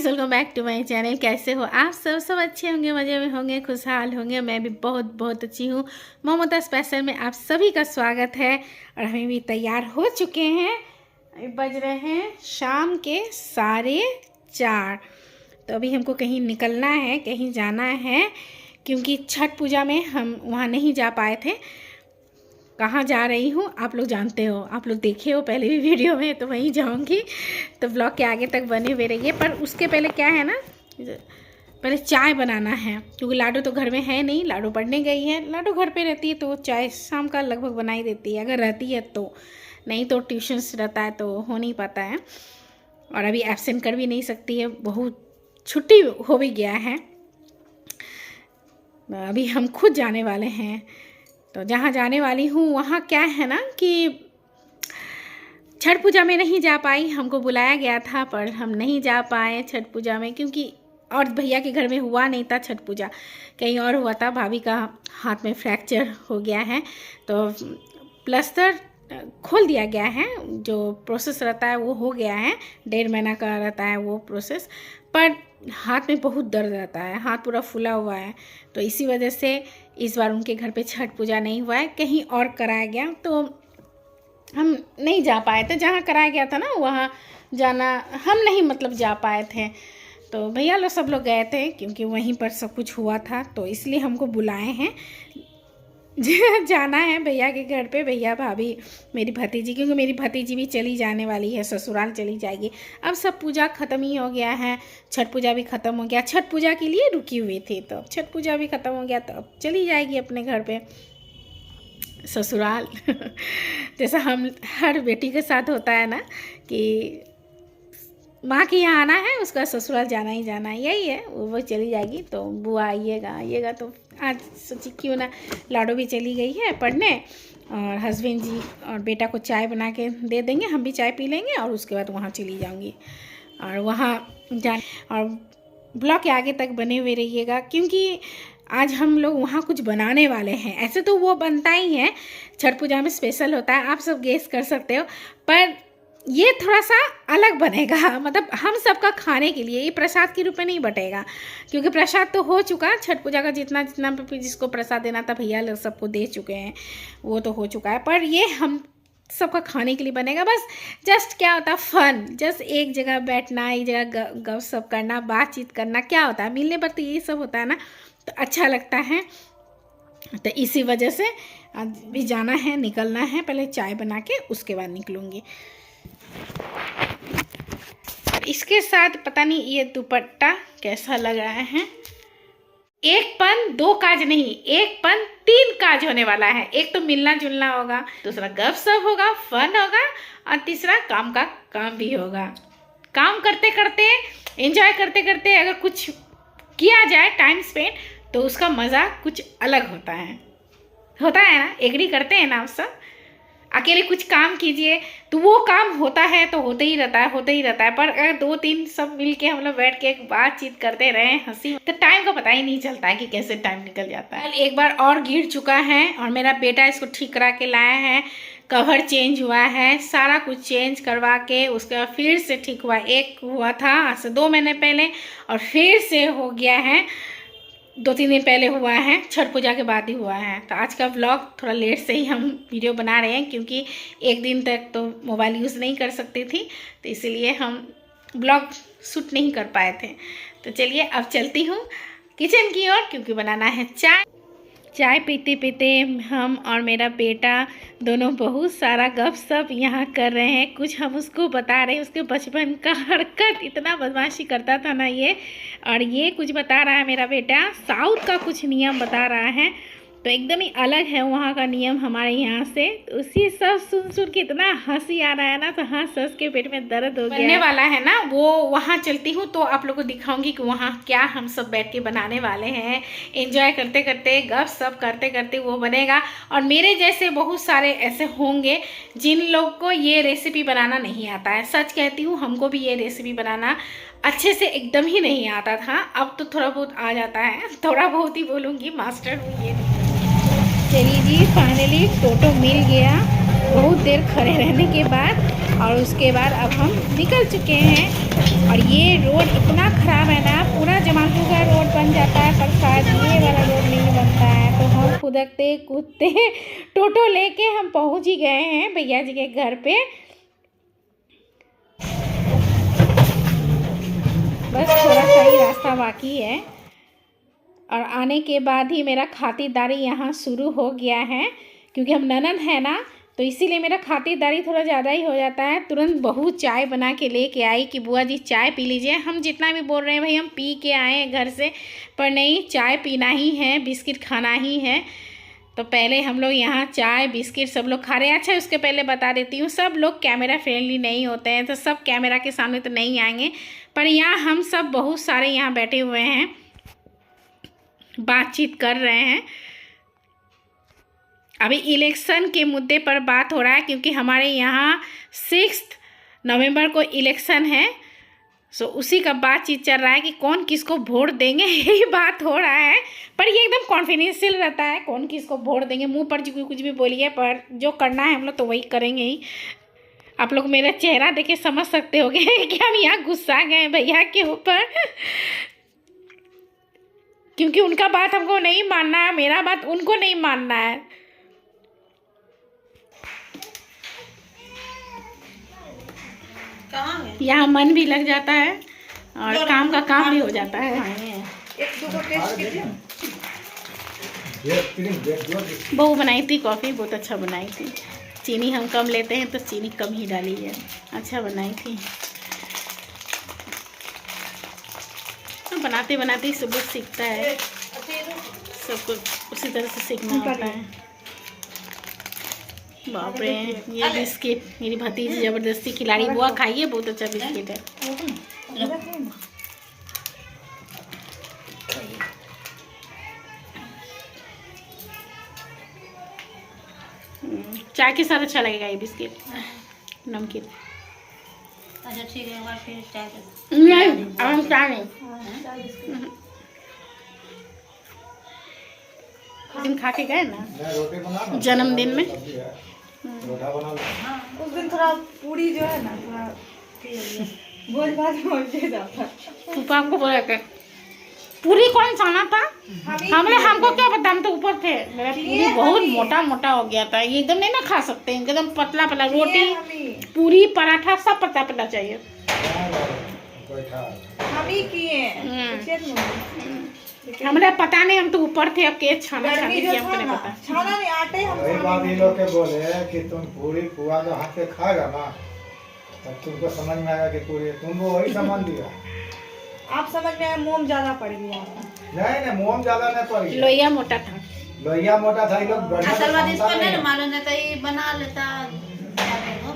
Guys, welcome back to my channel. कैसे हो आप सब अच्छे होंगे, मज़े में होंगे, खुशहाल होंगे। मैं भी बहुत बहुत अच्छी हूँ। ममता स्पेशल में आप सभी का स्वागत है। और हमें भी तैयार हो चुके हैं। बज रहे हैं शाम के 4:30। तो अभी हमको कहीं निकलना है, कहीं जाना है, क्योंकि छठ पूजा में हम वहाँ नहीं जा पाए थे। कहाँ जा रही हूँ आप लोग जानते हो, आप लोग देखे हो पहले भी वीडियो में, तो वहीं जाऊँगी। तो ब्लॉग के आगे तक बने हुए रहिए। पर उसके पहले क्या है ना, पहले चाय बनाना है, क्योंकि लाडो तो घर में है नहीं। लाडो पढ़ने गई है। लाडो घर पे रहती है तो चाय शाम का लगभग बना ही देती है, अगर रहती है तो। नहीं तो ट्यूशन्स रहता है तो हो नहीं पाता है। और अभी एब्सेंट कर भी नहीं सकती है, बहुत छुट्टी हो भी गया है। अभी हम खुद जाने वाले हैं। तो जहाँ जाने वाली हूँ वहाँ क्या है ना कि छठ पूजा में नहीं जा पाई। हमको बुलाया गया था पर हम नहीं जा पाए छठ पूजा में, क्योंकि और भैया के घर में हुआ नहीं था छठ पूजा, कहीं और हुआ था। भाभी का हाथ में फ्रैक्चर हो गया है, तो प्लास्टर खोल दिया गया है। जो प्रोसेस रहता है वो हो गया है, 1.5 महीना का रहता है वो प्रोसेस। पर हाथ में बहुत दर्द रहता है, हाथ पूरा फूला हुआ है। तो इसी वजह से इस बार उनके घर पे छठ पूजा नहीं हुआ है, कहीं और कराया गया, तो हम नहीं जा पाए थे। जहाँ कराया गया था ना वहाँ जाना हम नहीं मतलब जा पाए थे। तो भैया लोग सब लोग गए थे, क्योंकि वहीं पर सब कुछ हुआ था, तो इसलिए हमको बुलाए हैं। जाना है भैया के घर पे। भैया, भाभी, मेरी भतीजी, क्योंकि मेरी भतीजी भी चली जाने वाली है, ससुराल चली जाएगी। अब सब पूजा ख़त्म ही हो गया है, छठ पूजा भी ख़त्म हो गया। छठ पूजा के लिए रुकी हुई थी, तो अब छठ पूजा भी ख़त्म हो गया, तो अब चली जाएगी अपने घर पे ससुराल। जैसा हम हर बेटी के साथ होता है ना कि माँ के यहाँ आना है, उसका ससुराल जाना ही जाना है, यही है। वो चली जाएगी तो बुआ आइएगा। तो आज सोची क्यों ना, लाडो भी चली गई है पढ़ने, और हस्बैंड जी और बेटा को चाय बना के दे देंगे, हम भी चाय पी लेंगे, और उसके बाद वहाँ चली जाऊँगी। और वहाँ और ब्लॉग के आगे तक बने हुए रहिएगा, क्योंकि आज हम लोग वहाँ कुछ बनाने वाले हैं। ऐसे तो वो बनता ही है, छठ पूजा में स्पेशल होता है, आप सब गेस कर सकते हो। पर ये थोड़ा सा अलग बनेगा, मतलब हम सबका खाने के लिए। ये प्रसाद के रूप में नहीं बटेगा, क्योंकि प्रसाद तो हो चुका। छठ पूजा का जितना जिसको प्रसाद देना था भैया लोग सबको दे चुके हैं, वो तो हो चुका है। पर ये हम सबका खाने के लिए बनेगा। बस जस्ट क्या होता है, फन, जस्ट एक जगह बैठना, एक जगह गपशप करना, बातचीत करना। क्या होता है, मिलने पर तो यही सब होता है ना, तो अच्छा लगता है। तो इसी वजह से आज भी जाना है, निकलना है। पहले चाय बना के उसके बाद निकलूँगी। इसके साथ पता नहीं ये दुपट्टा कैसा लग रहा है। एक पन दो काज नहीं, एक पन 3 काज होने वाला है। एक तो मिलना जुलना होगा, दूसरा गपशप होगा, फन होगा, और तीसरा काम का काम भी होगा। काम करते करते, एंजॉय करते करते अगर कुछ किया जाए टाइम स्पेंड, तो उसका मज़ा कुछ अलग होता है ना। एग्री करते हैं ना आप सब। अकेले कुछ काम कीजिए तो वो काम होता है तो होते ही रहता है। पर अगर 2-3 सब मिल के हम लोग बैठ के एक बातचीत करते रहे, हंसी, तो टाइम का पता ही नहीं चलता है कि कैसे टाइम निकल जाता है। एक बार और गिर चुका है, और मेरा बेटा इसको ठीक करा के लाया है। कवर चेंज हुआ है, सारा कुछ चेंज करवा के उसके बाद फिर से ठीक हुआ। एक हुआ था आज से 2 महीने पहले, और फिर से हो गया है 2-3 दिन पहले हुआ है, छठ पूजा के बाद ही हुआ है। तो आज का व्लॉग थोड़ा लेट से ही हम वीडियो बना रहे हैं, क्योंकि एक दिन तक तो मोबाइल यूज़ नहीं कर सकती थी, तो इसीलिए हम व्लॉग शूट नहीं कर पाए थे। तो चलिए अब चलती हूँ किचन की ओर, क्योंकि बनाना है चाय। चाय पीते पीते हम और मेरा बेटा दोनों बहुत सारा गपशप यहाँ कर रहे हैं। कुछ हम उसको बता रहे हैं, उसके बचपन का हरकत, इतना बदमाशी करता था ना ये। और ये कुछ बता रहा है मेरा बेटा, साउथ का कुछ नियम बता रहा है, तो एकदम ही अलग है वहाँ का नियम हमारे यहाँ से। तो उसी सब सुन के इतना हंसी आ रहा है ना, तो हंस हंस के पेट में दर्द हो गया। बनने वाला है ना, वो वहाँ चलती हूँ तो आप लोगों को दिखाऊंगी कि वहाँ क्या हम सब बैठ के बनाने वाले हैं। एंजॉय करते करते, गप सप करते करते वो बनेगा। और मेरे जैसे बहुत सारे ऐसे होंगे जिन लोग को ये रेसिपी बनाना नहीं आता है। सच कहती हूँ, हमको भी ये रेसिपी बनाना अच्छे से एकदम ही नहीं आता था। अब तो थोड़ा बहुत आ जाता है, थोड़ा बहुत ही बोलूँगी, मास्टर हूँ ये। चलिए जी, फाइनली टोटो मिल गया। बहुत देर खड़े रहने के बाद और उसके बाद अब हम निकल चुके हैं। और ये रोड इतना ख़राब है ना, पूरा जमालपुर का रोड बन जाता है पर शायद ये वाला रोड नहीं बनता है। तो हम खुदकते कूदते टोटो लेके हम पहुंच ही गए हैं भैया जी के घर पे। बस थोड़ा सा ही रास्ता बाकी है और आने के बाद ही मेरा खातिरदारी यहाँ शुरू हो गया है, क्योंकि हम ननद है ना, तो इसीलिए मेरा खातिरदारी थोड़ा ज़्यादा ही हो जाता है। तुरंत बहू चाय बना के लेके आई कि बुआ जी चाय पी लीजिए। हम जितना भी बोल रहे हैं भाई हम पी के आए हैं घर से, पर नहीं, चाय पीना ही है, बिस्किट खाना ही है। तो पहले हम लोग यहाँ चाय बिस्किट सब लोग खा रहे हैं। अच्छा, उसके पहले बता देती हूँ, सब लोग कैमरा फ्रेंडली नहीं होते हैं, तो सब कैमरा के सामने तो नहीं आएंगे, पर यहाँ हम सब बहुत सारे यहाँ बैठे हुए हैं, बातचीत कर रहे हैं। अभी इलेक्शन के मुद्दे पर बात हो रहा है, क्योंकि हमारे यहाँ 6 नवंबर को इलेक्शन है। सो उसी का बातचीत चल रहा है कि कौन किसको वोट देंगे, यही बात हो रहा है। पर ये एकदम कॉन्फिडेंशियल रहता है, कौन किसको वोट देंगे, मुंह पर जो कुछ भी बोलिए, पर जो करना है हम लोग तो वही करेंगे ही। आप लोग मेरा चेहरा देख के समझ सकते होगे कि हम यहाँ गुस्सा गए भैया के ऊपर, क्योंकि उनका बात हमको नहीं मानना है, मेरा बात उनको नहीं मानना है। यहाँ मन भी लग जाता है और काम का काम भी हो जाता है। बहू बनाई थी कॉफ़ी, बहुत अच्छा बनाई थी। चीनी हम कम लेते हैं तो चीनी कम ही डाली है, अच्छा बनाई थी। तो बनाते बनाते ही सब कुछ सीखता है, सब कुछ उसी तरह से सीखना होता है। बाप रे, ये बिस्किट मेरी भतीजी जबरदस्ती खिला रही, बुआ खाइए, बहुत अच्छा बिस्किट है। चाय के साथ अच्छा लगेगा ये बिस्किट, नमकीन। अच्छा ठीक है, फिर चाय नहीं, हम चाय नहीं। दिन खा के गए ना जन्मदिन में, उस दिन थोड़ा पूरी जो है ना थोड़ा भोज भात में जाता। पापा हमको बोला था पूरी कौन खाना था, हमको क्या पता, हम तो ऊपर थे। मेरा पूरी बहुत मोटा मोटा हो गया था, ये एकदम नहीं ना खा सकते, एकदम पतला पतला। रोटी पूरी पराठा सब पतला पतला चाहिए। हमें पता नहीं, हम तो ऊपर थे, अब के छाना खाने की हमको नहीं पता। छाना नहीं, आटे हम बात ये लोग के बोले कि तुम पूरी पुआ जो हाथ से खाएगा ना, तब तुमको समझ में आएगा कि पूरी तुमको वही सामान दिया। आप समझ में आए, मोम ज्यादा पड़ गया। नहीं मोम ज्यादा नहीं पड़ गया, लोहिया मोटा था। लोहिया मोटा था। ये लोग बढ़िया असल बात इसको नहीं मालूम, नहीं तो ये बना लेता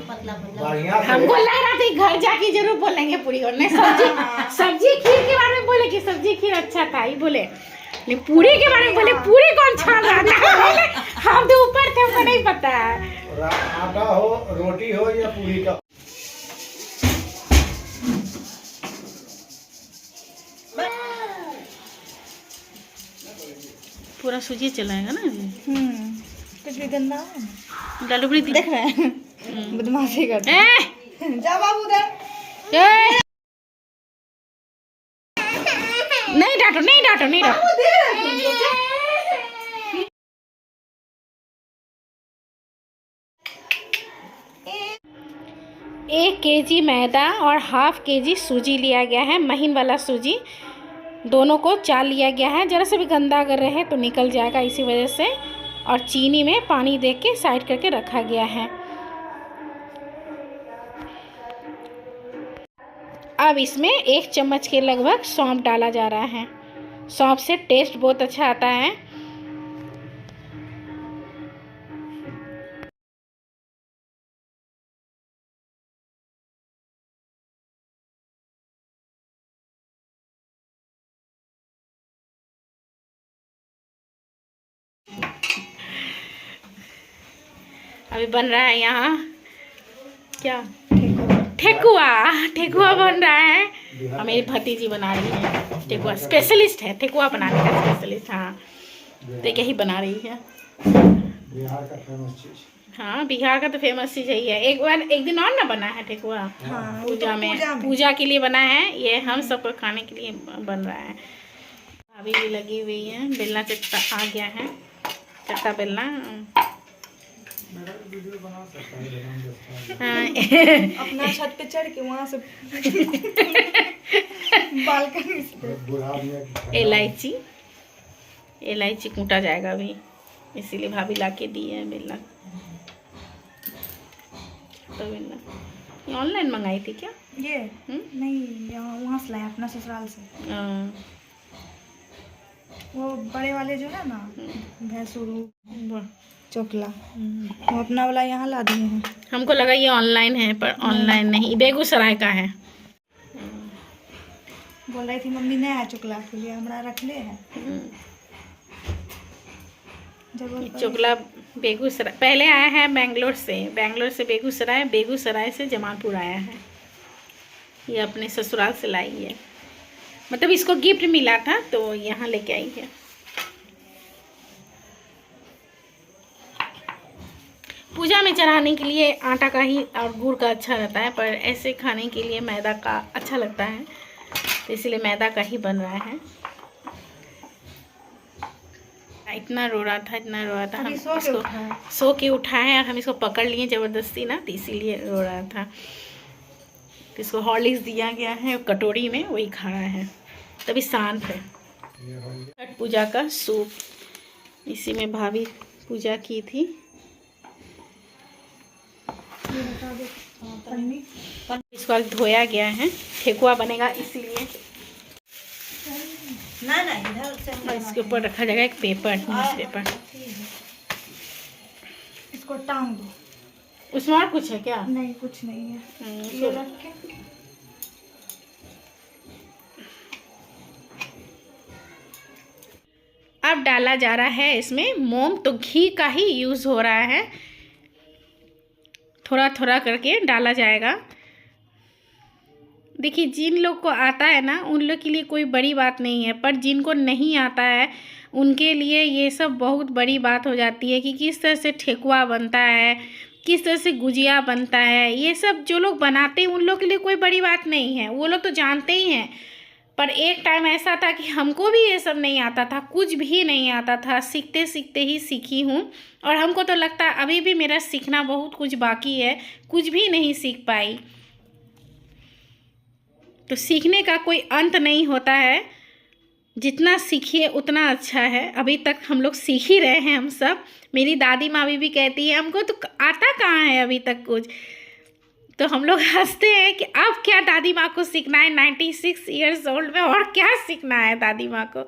पतला पतला। बढ़िया हमको लग रहा था घर जाके जरूर बोलेंगे पूरी और नहीं सब्जी खीर के बारे में बोले कि सब्जी खीर अच्छा था, ये बोले। नहीं पूरी के बारे में बोले, पूरी कौन छान रहा था, हम तो ऊपर थे, हमको नहीं पता। आटा हो, रोटी हो या पूरी का। पूरा सूजी चलाएगा ना। कुछ भी गंदा डालू बड़ी देख रहे हैं, बदमाशी करते हैं। जा बाबू उधर। नहीं डांटो, नहीं डांटो, नहीं डांटो। 1 केजी मैदा और ½ केजी सूजी लिया गया है, महीन वाला सूजी। दोनों को चाल लिया गया है, जरा से भी गंदा अगर रहे तो निकल जाएगा, इसी वजह से। और चीनी में पानी दे के साइड करके रखा गया है। अब इसमें 1 चम्मच के लगभग सौंफ डाला जा रहा है। सौंफ से टेस्ट बहुत अच्छा आता है। अभी बन रहा है यहाँ क्या, ठेकुआ। ठेकुआ बन रहा है और मेरी भतीजी बना रही है ठेकुआ। स्पेशलिस्ट है ठेकुआ बनाने का, स्पेशलिस्ट। हाँ, तो यही बना रही है। बिहार का फेमस चीज। हाँ, बिहार का तो फेमस चीज यही है। एक दिन और ना बना है ठेकुआ, हाँ, पूजा में पूजा के लिए बना है, ये हम सबको खाने के लिए बन रहा है। अभी भी लगी हुई है, बेलना चट्टा आ गया है, चट्टा बेलना। हाँ। अपना छत पे चढ़ के वहाँ से बालकनी से इलायची कूटा जाएगा अभी, इसीलिए भाभी ला के दी है बेलना। तो बेलना ये ऑनलाइन मंगाई थी क्या? ये नहीं, यहाँ वहाँ से लाया अपना ससुराल से। वो बड़े वाले जो है ना भैंसुरु चोकला, वो अपना वाला यहाँ ला दिए हैं। हमको लगा ये ऑनलाइन है, पर ऑनलाइन नहीं, बेगूसराय का है। बोल रही थी मम्मी नया चोकला के लिए हमारा रख ले है। चोकला बेगूसराय पहले आया है बेंगलोर से बेगूसराय, बेगूसराय से जमालपुर आया है। ये अपने ससुराल से लाई है, मतलब इसको गिफ्ट मिला था तो यहाँ लेके आई है। पूजा में चढ़ाने के लिए आटा का ही और गुड़ का अच्छा रहता है, पर ऐसे खाने के लिए मैदा का अच्छा लगता है, तो इसलिए मैदा का ही बन रहा है। इतना रो रहा था, हम इसको सो के उठाए और हम इसको पकड़ लिए ज़बरदस्ती ना, तो इसीलिए रो रहा था। तो इसको हॉर्लिक्स दिया गया है कटोरी में, वही खा रहा है, तभी शांत है। छठ पूजा का सूप, इसी में भाभी पूजा की थी। इसको आज धोया गया है, ठेकुआ बनेगा इसलिए। ना इधर से इसके ऊपर रखा जाएगा एक पेपर, न्यूज़ पेपर। इसको टांग दो। उसमें और कुछ है क्या? नहीं, कुछ नहीं है। ये रख के अब डाला जा रहा है इसमें मोम, तो घी का ही यूज़ हो रहा है, थोड़ा थोड़ा करके डाला जाएगा। देखिए, जिन लोग को आता है ना उन लोग के लिए कोई बड़ी बात नहीं है, पर जिनको नहीं आता है उनके लिए ये सब बहुत बड़ी बात हो जाती है कि किस तरह से ठेकुआ बनता है, किस तरह से गुजिया बनता है। ये सब जो लोग बनाते हैं उन लोग के लिए कोई बड़ी बात नहीं है, वो लोग तो जानते ही हैं। पर एक टाइम ऐसा था कि हमको भी ये सब नहीं आता था, कुछ भी नहीं आता था, सीखते सीखते ही सीखी हूँ। और हमको तो लगता है अभी भी मेरा सीखना बहुत कुछ बाकी है, कुछ भी नहीं सीख पाई। तो सीखने का कोई अंत नहीं होता है, जितना सीखिए उतना अच्छा है। अभी तक हम लोग सीख ही रहे हैं हम सब। मेरी दादी माँ भी कहती है हमको तो आता कहाँ है अभी तक कुछ, तो हम लोग हंसते हैं कि अब क्या दादी माँ को सीखना है 96 ईयर्स ओल्ड में, और क्या सीखना है दादी माँ को।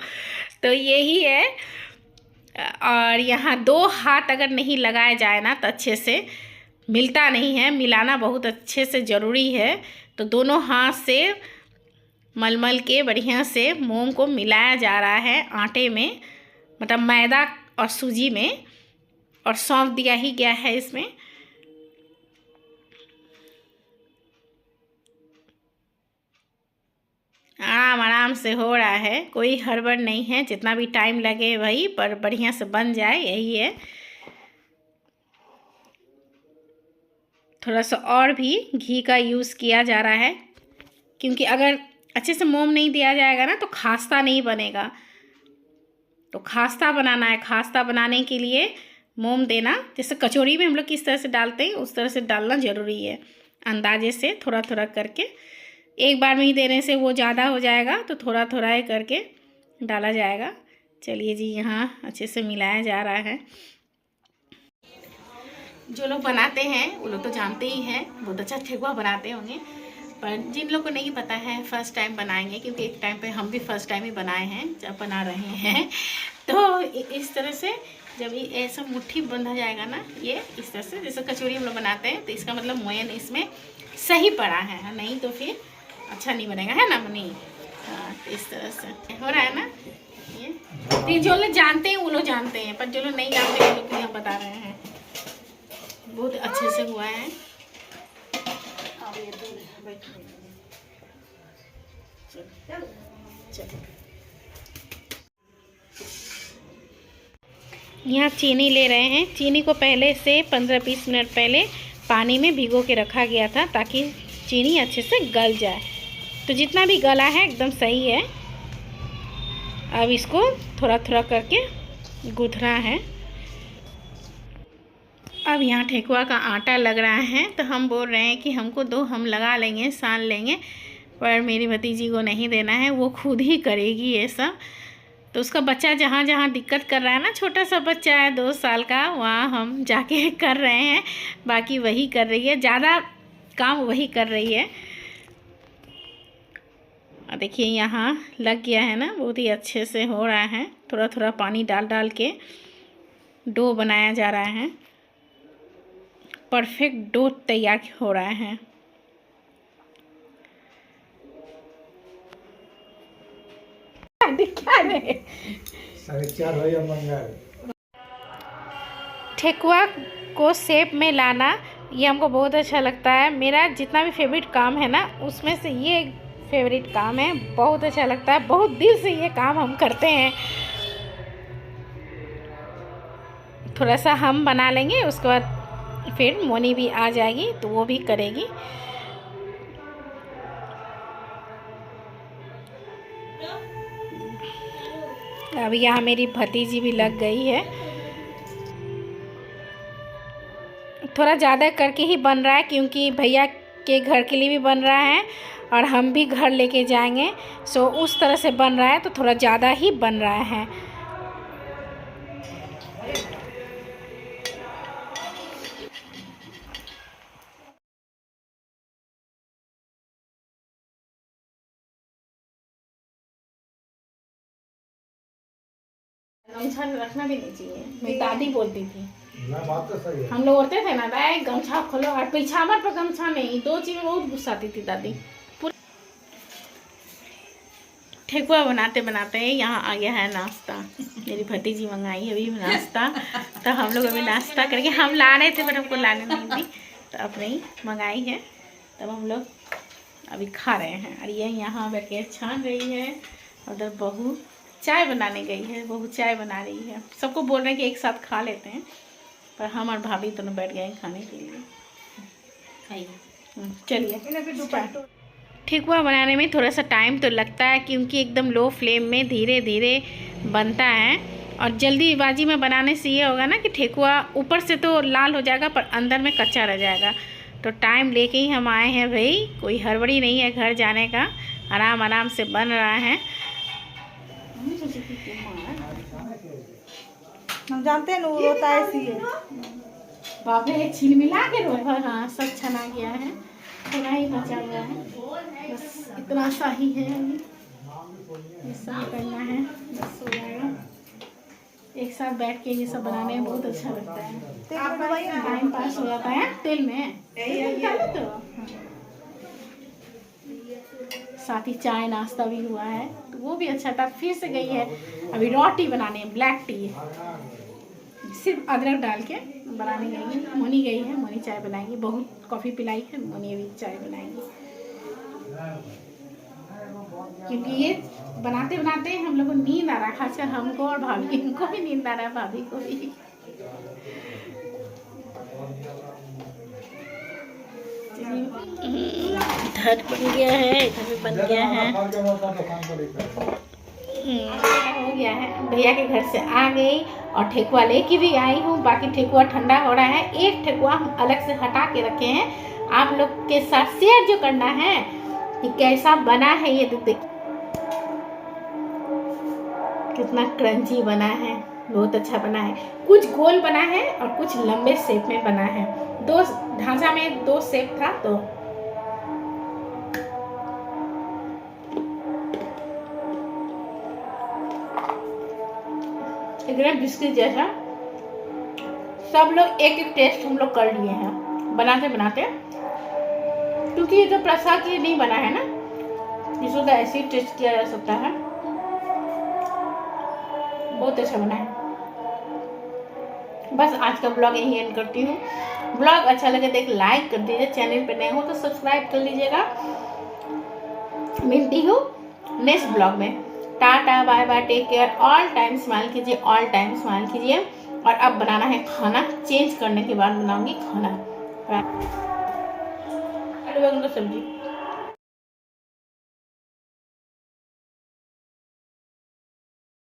तो यही है। और यहाँ 2 हाथ अगर नहीं लगाए जाए ना तो अच्छे से मिलता नहीं है, मिलाना बहुत अच्छे से ज़रूरी है। तो दोनों हाथ से मलमल के बढ़िया से मोम को मिलाया जा रहा है आटे में, मतलब मैदा और सूजी में, और सौंफ दिया ही गया है इसमें। आराम से हो रहा है, कोई हड़बड़ नहीं है, जितना भी टाइम लगे वही, पर बढ़िया से बन जाए यही है। थोड़ा सा और भी घी का यूज़ किया जा रहा है, क्योंकि अगर अच्छे से मोम नहीं दिया जाएगा ना तो खास्ता नहीं बनेगा। तो खास्ता बनाना है, खास्ता बनाने के लिए मोम देना, जैसे कचौरी में हम लोग किस तरह से डालते हैं उस तरह से डालना ज़रूरी है। अंदाजे से थोड़ा थोड़ा करके, एक बार में ही देने से वो ज़्यादा हो जाएगा, तो थोड़ा थोड़ा ही करके डाला जाएगा। चलिए जी, यहाँ अच्छे से मिलाया जा रहा है। जो लोग बनाते हैं वो लोग तो जानते ही हैं, बहुत अच्छा ठेकुआ बनाते होंगे। पर जिन लोग को नहीं पता है फर्स्ट टाइम बनाएंगे, क्योंकि एक टाइम पे हम भी फर्स्ट टाइम ही बनाए हैं, जब बना रहे हैं। तो इस तरह से जब ये ऐसा मुट्ठी बंधा जाएगा ना, ये इस तरह से जैसे कचौरी हम लोग बनाते हैं, तो इसका मतलब मोयन इसमें सही पड़ा है, नहीं तो फिर अच्छा नहीं बनेगा, है ना मनी? हाँ, तो इस तरह से हो रहा है ना ये। जो लोग जानते हैं वो लोग जानते हैं, पर जो लोग नहीं जानते हैं वो लोग हम बता रहे हैं। बहुत अच्छे से हुआ है। यहाँ चीनी ले रहे हैं। चीनी को पहले से 15-20 मिनट पहले पानी में भिगो के रखा गया था ताकि चीनी अच्छे से गल जाए। तो जितना भी गला है एकदम सही है। अब इसको थोड़ा थोड़ा करके गूँथना है। अब यहाँ ठेकुआ का आटा लग रहा है तो हम बोल रहे हैं कि हमको दो, हम लगा लेंगे, सान लेंगे, पर मेरी भतीजी को नहीं देना है, वो खुद ही करेगी ये सब। तो उसका बच्चा जहाँ जहाँ दिक्कत कर रहा है ना, छोटा सा बच्चा है 2 साल का, वहाँ हम जाके कर रहे हैं, बाकी वही कर रही है, ज़्यादा काम वही कर रही है। और देखिए यहाँ लग गया है ना, बहुत ही अच्छे से हो रहा है। थोड़ा थोड़ा पानी डाल डाल के डो बनाया जा रहा है। परफेक्ट डो तैयार हो रहा है। ठेकुआ को शेप में लाना ये हमको बहुत अच्छा लगता है। मेरा जितना भी फेवरेट काम है ना, उसमें से ये फेवरेट काम है। बहुत अच्छा लगता है, बहुत दिल से ये काम हम करते हैं। थोड़ा सा हम बना लेंगे, उसके बाद फिर मोनी भी आ जाएगी तो वो भी करेगी। अब यहाँ मेरी भतीजी भी लग गई है। थोड़ा ज़्यादा करके ही बन रहा है क्योंकि भैया के घर के लिए भी बन रहा है और हम भी घर लेके जाएंगे, सो उस तरह से बन रहा है तो थोड़ा ज़्यादा ही बन रहा है। गमछा रखना भी नहीं चाहिए, मेरी दादी बोलती थी। ना, बात तो सही है। हम लोग उड़ते थे ना, दाई गमछा खोलो, और पिछावर पर गमछा नहीं, 2 चीज़ में बहुत गुस्सा आती थी दादी। ठेकुआ बनाते बनाते यहाँ आ गया है नाश्ता। मेरी भतीजी मंगाई है अभी नाश्ता। तो हम लोग अभी नाश्ता करके, हम ला रहे थे पर हमको लाने नहीं दी, तो अपने ही मंगाई है। तब हम लोग अभी खा रहे हैं। और ये यहाँ बैठ के छान रही है। उधर बहू चाय बनाने गई है, बहू चाय बना रही है। सबको बोल रहे हैं कि एक साथ खा लेते हैं, पर हम और भाभी दोनों बैठ गए हैं खाने के लिए। चलिए। ठेकुआ बनाने में थोड़ा सा टाइम तो लगता है क्योंकि एकदम लो फ्लेम में धीरे धीरे बनता है। और जल्दीबाजी में बनाने से ये होगा ना कि ठेकुआ ऊपर से तो लाल हो जाएगा पर अंदर में कच्चा रह जाएगा। तो टाइम लेके ही हम आए हैं भाई, कोई हड़बड़ी नहीं है घर जाने का, आराम आराम से बन रहा है। हम जानते हैं ना वो रोता है ऐसी है। बाप रे, छील मिला के रोए। हाँ, सब छना गया है, थोड़ा ही बचा हुआ है, बस इतना सा ही है। अभी ये सब करना है, बस हो जाएगा। एक साथ बैठ के ये सब बनाने में बहुत अच्छा लगता है, टाइम पास हो जाता है। तेल में तो साथ ही चाय नाश्ता भी हुआ है तो वो भी अच्छा था। फिर से गई है अभी रोटी बनाने, ब्लैक टी सिर्फ अदरक डाल के बनाने गई है। मोनी गई है, मोनी चाय बनाएगी। बहुत कॉफ़ी पिलाई है, मोनी अभी चाय बनाएगी। क्योंकि ये बनाते बनाते हम लोग को नींद आ रहा है, खासकर हमको और भाभी को भी नींद आ रहा है, भाभी को भी। इधर बन गया है, इधर भी बन गया है, हो गया है। भैया के घर से आ गई और ठेकुआ लेके भी आई हूँ। बाकी ठेकुआ ठंडा हो रहा है। एक ठेकुआ हम अलग से हटा के रखे हैं, आप लोग के साथ शेयर जो करना है कि कैसा बना है। ये तो देखिए कितना क्रंची बना है, बहुत अच्छा बना है। कुछ गोल बना है और कुछ लंबे शेप में बना है। 2 ढांचा में 2 शेप था तो एकदम बिस्किट जैसा। सब लोग एक एक टेस्ट हम लोग कर लिए हैं बनाते बनाते, क्योंकि ये तो प्रसाद के लिए नहीं बना है ना, इसको तो ऐसे ही टेस्ट किया जा सकता है। बहुत अच्छा बना है। बस आज का ब्लॉग यही एंड करती हूँ। ब्लॉग अच्छा लगे तो एक लाइक कर दीजिए, चैनल पे नए हो तो सब्सक्राइब कर लीजिएगा। मिलती हूँ नेक्स्ट ब्लॉग में। Tata bye bye, take care, all time smile कीजिए, ऑल टाइम स्माइल कीजिए। और अब बनाना है खाना। चेंज करने के बाद बनाऊंगी खाना। आलू बैंगन की सब्जी।